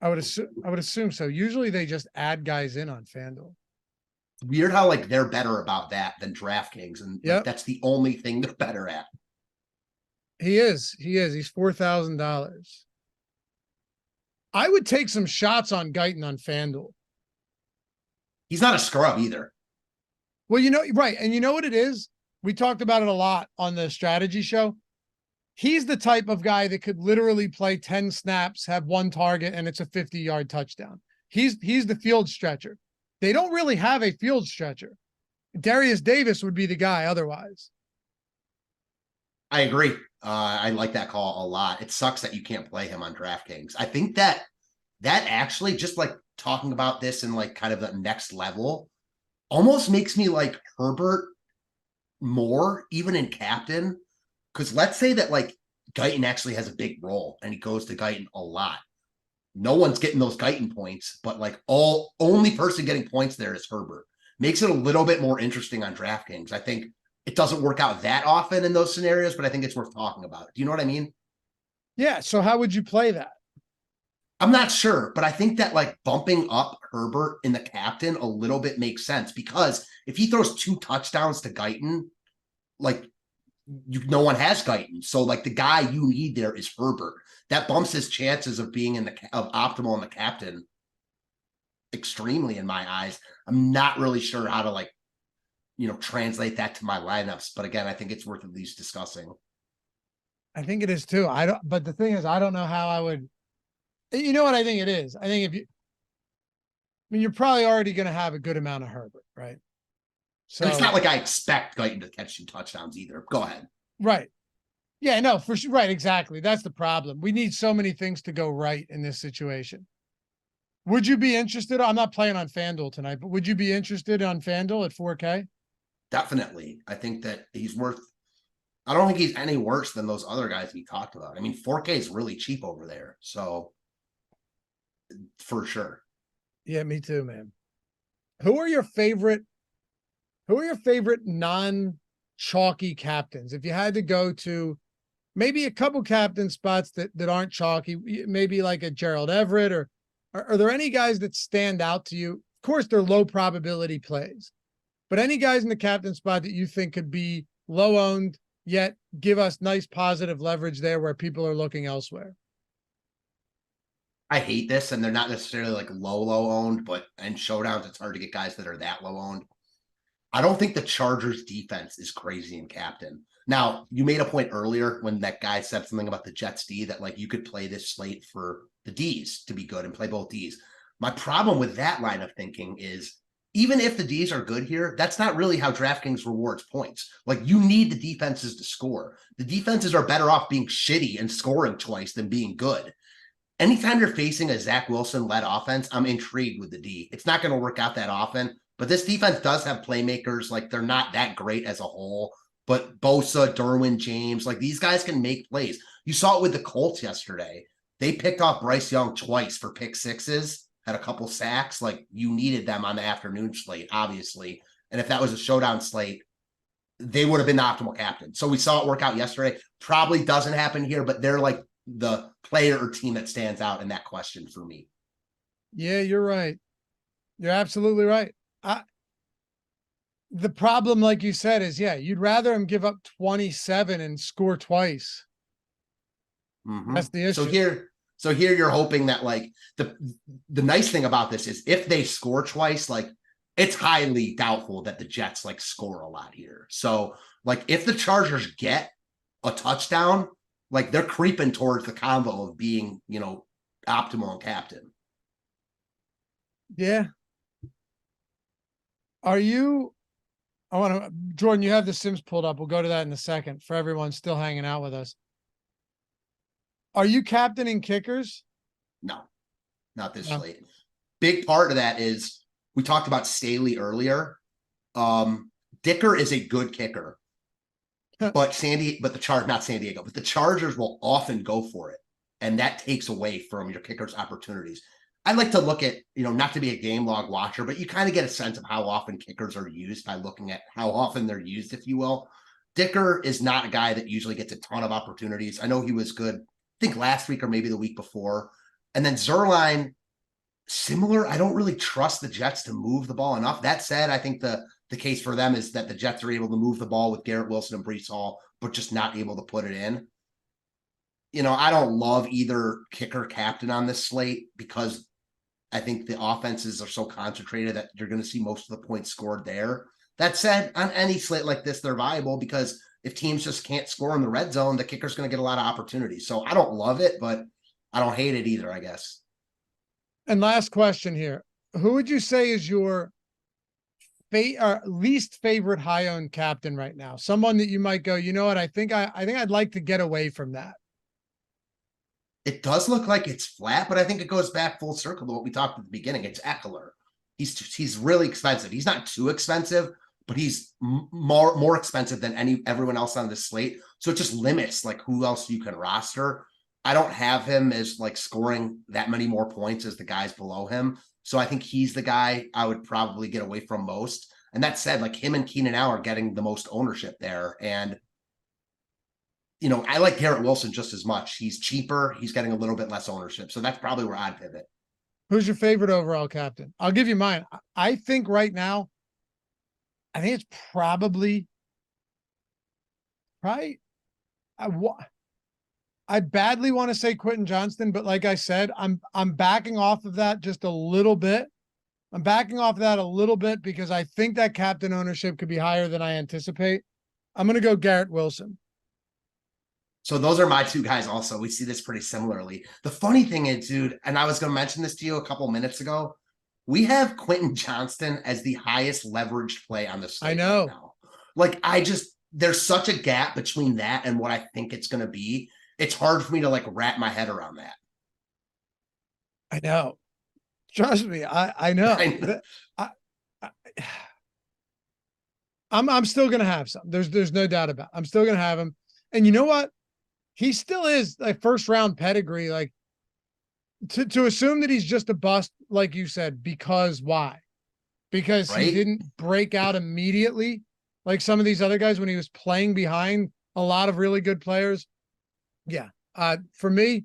I would assume so. Usually they just add guys in on FanDuel. Weird how like they're better about that than DraftKings, and like, that's the only thing they're better at. He is. He's $4,000. I would take some shots on Guyton on FanDuel. He's not a scrub either. Well, you know, right. And you know what it is? We talked about it a lot on the strategy show. He's the type of guy that could literally play 10 snaps, have one target, and it's a 50-yard touchdown. He's the field stretcher. They don't really have a field stretcher. Darius Davis would be the guy otherwise. I agree. I like that call a lot. It sucks that you can't play him on DraftKings. I think that actually, just like talking about this in like kind of the next level, almost makes me like Herbert more, even in captain. Because let's say that like Guyton actually has a big role and he goes to Guyton a lot. No one's getting those Guyton points, but like only person getting points there is Herbert. Makes it a little bit more interesting on DraftKings. I think it doesn't work out that often in those scenarios, but I think it's worth talking about. Do you know what I mean? Yeah. So how would you play that? I'm not sure, but I think that like bumping up Herbert in the captain a little bit makes sense, because if he throws 2 touchdowns to Guyton, like no one has Guyton. So like the guy you need there is Herbert. That bumps his chances of being of optimal in the captain extremely in my eyes. I'm not really sure how to like, you know, translate that to my lineups. But again, I think it's worth at least discussing. I think it is too. But the thing is, I don't know how I would, you know what I think it is? I think you're probably already going to have a good amount of Herbert, right? So and it's not like I expect Guyton to catch 2 touchdowns either. Go ahead. Right. Yeah, no, for sure. Right. Exactly. That's the problem. We need so many things to go right in this situation. Would you be interested? I'm not playing on FanDuel tonight, but would you be interested on FanDuel at 4K? Definitely. I think that he's worth, I don't think he's any worse than those other guys we talked about. I mean, 4K is really cheap over there. So for sure. Yeah, me too, man. Who are your favorite non-chalky captains? If you had to go to maybe a couple captain spots that aren't chalky, maybe like a Gerald Everett, or are there any guys that stand out to you? Of course, they're low probability plays, but any guys in the captain spot that you think could be low owned, yet give us nice positive leverage there where people are looking elsewhere? I hate this, and they're not necessarily like low owned, but in showdowns, it's hard to get guys that are that low owned. I don't think the Chargers defense is crazy in captain. Now, you made a point earlier when that guy said something about the Jets D, that like you could play this slate for the Ds to be good and play both Ds. My problem with that line of thinking is, even if the Ds are good here, that's not really how DraftKings rewards points. Like, you need the defenses to score. The defenses are better off being shitty and scoring twice than being good. Anytime you're facing a Zach Wilson-led offense, I'm intrigued with the D. It's not going to work out that often, But this defense does have playmakers. Like, they're not that great as a whole. But Bosa, Derwin James, like, these guys can make plays. You saw it with the Colts yesterday. They picked off Bryce Young twice for pick sixes, had a couple sacks. Like, you needed them on the afternoon slate, obviously. And if that was a showdown slate, they would have been the optimal captain. So we saw it work out yesterday. Probably doesn't happen here, but they're like the player or team that stands out in that question for me. Yeah, you're right. You're absolutely right. The problem, like you said, is you'd rather him give up 27 and score twice. Mm-hmm. That's the issue. So here you're hoping that, like, the nice thing about this is if they score twice, like, it's highly doubtful that the Jets like score a lot here. So, like, if the Chargers get a touchdown, like, they're creeping towards the combo of being, optimal and captain. Yeah. Jordan, you have the Sims pulled up. We'll go to that in a second for everyone still hanging out with us. Are you captaining kickers? No, not this slate. Big part of that is, we talked about Staley earlier. Dicker is a good kicker, but the Chargers will often go for it, and that takes away from your kicker's opportunities. I like to look at, not to be a game log watcher, but you kind of get a sense of how often kickers are used by looking at how often they're used, if you will. Dicker is not a guy that usually gets a ton of opportunities. I know he was good, I think last week or maybe the week before. And then Zuerlein, similar. I don't really trust the Jets to move the ball enough. That said, I think the case for them is that the Jets are able to move the ball with Garrett Wilson and Breece Hall, but just not able to put it in. I don't love either kicker captain on this slate because I think the offenses are so concentrated that you're going to see most of the points scored there. That said, on any slate like this, they're viable because if teams just can't score in the red zone, the kicker's going to get a lot of opportunities. So I don't love it, but I don't hate it either, I guess. And last question here. Who would you say is your least favorite high-owned captain right now? Someone that you might go, you know what? I think I'd like to get away from that. It does look like it's flat, but I think it goes back full circle to what we talked at the beginning. It's Ekeler. He's really expensive. He's not too expensive, but he's more expensive than everyone else on this slate. So it just limits like who else you can roster. I don't have him as like scoring that many more points as the guys below him. So I think he's the guy I would probably get away from most. And that said, like, him and Keenan Allen are getting the most ownership there. And, I like Garrett Wilson just as much. He's cheaper. He's getting a little bit less ownership. So that's probably where I'd pivot. Who's your favorite overall captain? I'll give you mine. I think right now, I think it's probably I badly want to say Quentin Johnston, but like I said, I'm backing off of that just a little bit. I'm backing off of that a little bit because I think that captain ownership could be higher than I anticipate. I'm going to go Garrett Wilson. So those are my two guys also. We see this pretty similarly. The funny thing is, dude, and I was going to mention this to you a couple minutes ago, we have Quentin Johnston as the highest leveraged play on the slate. I know. Right now. Like, there's such a gap between that and what I think it's going to be. It's hard for me to like wrap my head around that. I know. Trust me. I know. I'm still going to have some. There's no doubt about it. I'm still going to have him. And you know what? He still is like first round pedigree. Like to assume that he's just a bust, like you said, because why? Because he didn't break out immediately like some of these other guys when he was playing behind a lot of really good players. Yeah. For me,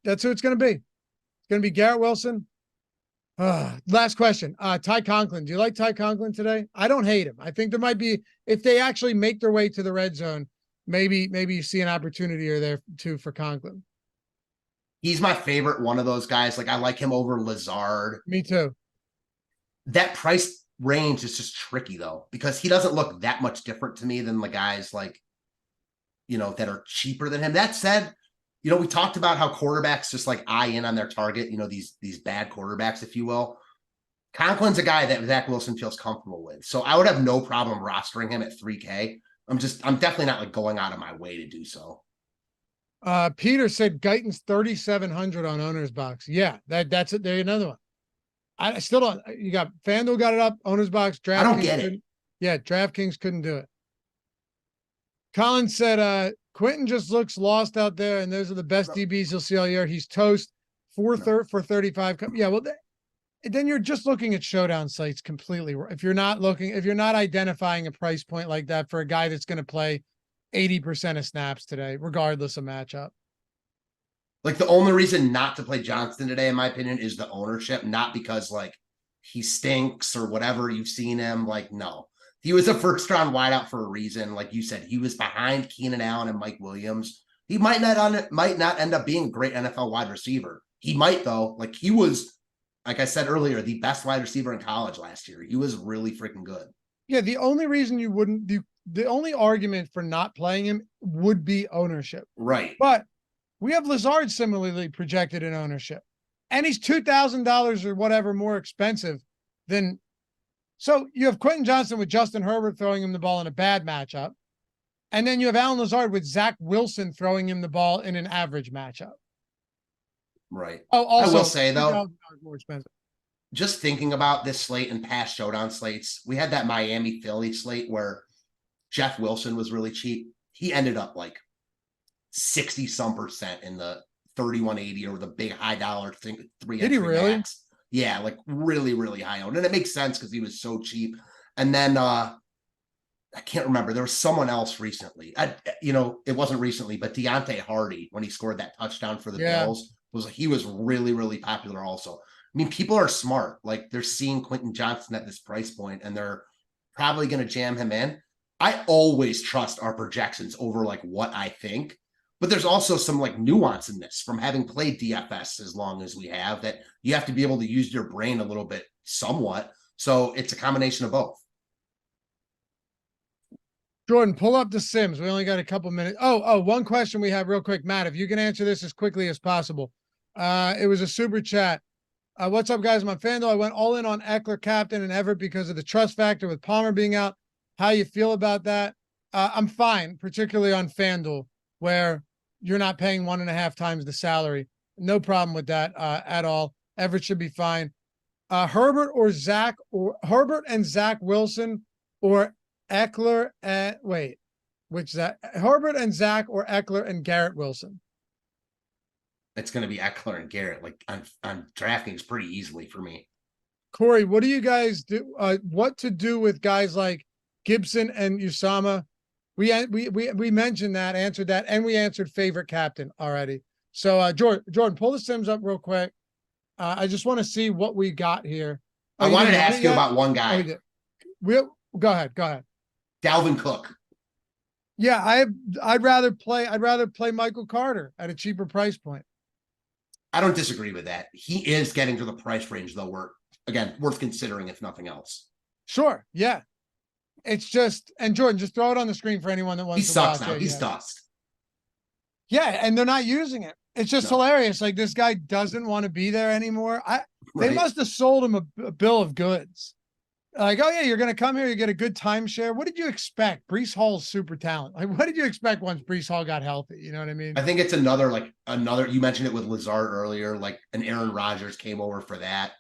that's who it's going to be. It's going to be Garrett Wilson. Last question. Ty Conklin. Do you like Ty Conklin today? I don't hate him. I think there might be, if they actually make their way to the red zone, maybe you see an opportunity or there too for Conklin. He's my favorite one of those guys. Like, I like him over Lazard. Me too. That price range is just tricky though, because he doesn't look that much different to me than the guys like, that are cheaper than him. That said, we talked about how quarterbacks just like eye in on their target, these bad quarterbacks, if you will. Conklin's a guy that Zach Wilson feels comfortable with. So I would have no problem rostering him at 3K. I'm definitely not like going out of my way to do so. Peter said Guyton's 3,700 on owner's box. Yeah, that's it. There's another one. I still don't. You got FanDuel got it up, Owner's Box, DraftKings. I don't get it. Yeah, DraftKings couldn't do it. Colin said, Quentin just looks lost out there, and those are the best DBs you'll see all year. He's toast for 35. Yeah, well, then you're just looking at Showdown sites completely. If you're not identifying a price point like that for a guy that's going to play 80% of snaps today, regardless of matchup. Like, the only reason not to play Johnston today, in my opinion, is the ownership, not because like he stinks or whatever you've seen him. Like, no, he was a first round wideout for a reason. Like you said, he was behind Keenan Allen and Mike Williams. He might not end up being a great NFL wide receiver. He might, though. Like, he was, like I said earlier, the best wide receiver in college last year. He was really freaking good. Yeah, the only reason you wouldn't do, the only argument for not playing him would be ownership. Right. But we have Lazard similarly projected in ownership, and he's $2,000 or whatever more expensive than. So you have Quentin Johnston with Justin Herbert throwing him the ball in a bad matchup, and then you have Alan Lazard with Zach Wilson throwing him the ball in an average matchup. Right. Oh, also, I will say though, more expensive. Just thinking about this slate and past Showdown slates, we had that Miami Philly slate where Jeff Wilson was really cheap. He ended up like 60-some% in the 3180 or the big high dollar thing. Did he really? Max. Yeah, like really, really high owned. And it makes sense because he was so cheap. And then I can't remember. There was someone else recently. It wasn't recently, but Deontay Hardy, when he scored that touchdown for the Bills, he was really, really popular also. I mean, people are smart. Like, they're seeing Quentin Johnston at this price point, and they're probably going to jam him in. I always trust our projections over like what I think. But there's also some like nuance in this from having played DFS as long as we have, that you have to be able to use your brain a little bit somewhat. So it's a combination of both. Jordan, pull up the Sims. We only got a couple minutes. Oh, one question we have real quick. Matt, if you can answer this as quickly as possible. It was a super chat. What's up, guys? I'm on FanDuel. I went all in on Ekeler, captain, and Everett because of the trust factor with Palmer being out. How you feel about that? I'm fine, particularly on FanDuel, where you're not paying 1.5 times the salary. No problem with that at all. Everett should be fine. Herbert and Zach Wilson, or Ekeler and Herbert and Zach, or Ekeler and Garrett Wilson? It's going to be Ekeler and Garrett, like on DraftKings pretty easily for me. Corey, what do you guys do? What to do with guys like Gibson and Usama? We mentioned that, answered that, and we answered favorite captain already. So Jordan, pull the Sims up real quick. I just want to see what we got here. I wanted to ask you about one guy. Go ahead. Dalvin Cook. Yeah, I'd rather play Michael Carter at a cheaper price point. I don't disagree with that. He is getting to the price range, though, worth considering, if nothing else. Sure, yeah. It's just, and Jordan, just throw it on the screen for anyone that wants to watch. He sucks now. He's dust. Yeah, and they're not using it. It's just hilarious. Like, this guy doesn't want to be there anymore. They must have sold him a bill of goods. Like, oh yeah, you're going to come here, you get a good timeshare. What did you expect? Breece Hall's super talent. Like, what did you expect once Breece Hall got healthy? You know what I mean? I think it's another, you mentioned it with Lazard earlier, like an Aaron Rodgers came over for that.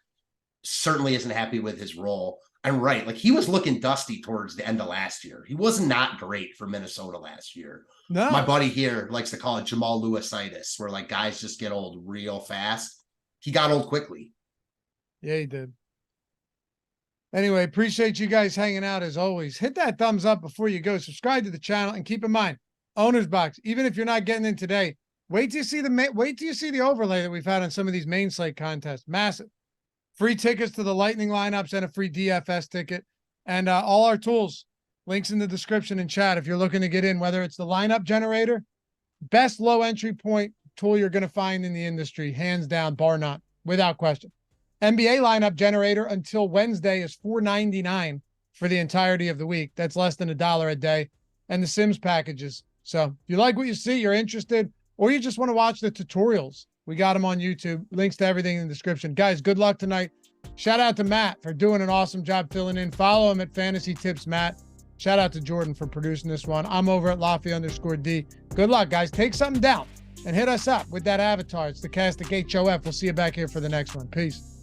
Certainly isn't happy with his role. I'm right. Like, he was looking dusty towards the end of last year. He was not great for Minnesota last year. No. My buddy here likes to call it Jamal Lewis-itis, where like guys just get old real fast. He got old quickly. Yeah, he did. Anyway, appreciate you guys hanging out as always. Hit that thumbs up before you go. Subscribe to the channel, and keep in mind, Owner's Box. Even if you're not getting in today, wait till you see the overlay that we've had on some of these main slate contests. Massive. Free tickets to the Lightning lineups and a free DFS ticket, and all our tools. Links in the description and chat if you're looking to get in. Whether it's the lineup generator, best low entry point tool you're going to find in the industry, hands down, bar none, without question. NBA lineup generator until Wednesday is $4.99 for the entirety of the week. That's less than $1 a day. And the Sims packages. So if you like what you see, you're interested, or you just want to watch the tutorials, we got them on YouTube. Links to everything in the description. Guys, good luck tonight. Shout out to Matt for doing an awesome job filling in. Follow him at Fantasy Tips Matt. Shout out to Jordan for producing this one. I'm over at Laffy_D. Good luck, guys. Take something down and hit us up with that avatar. It's the Castic HOF. We'll see you back here for the next one. Peace.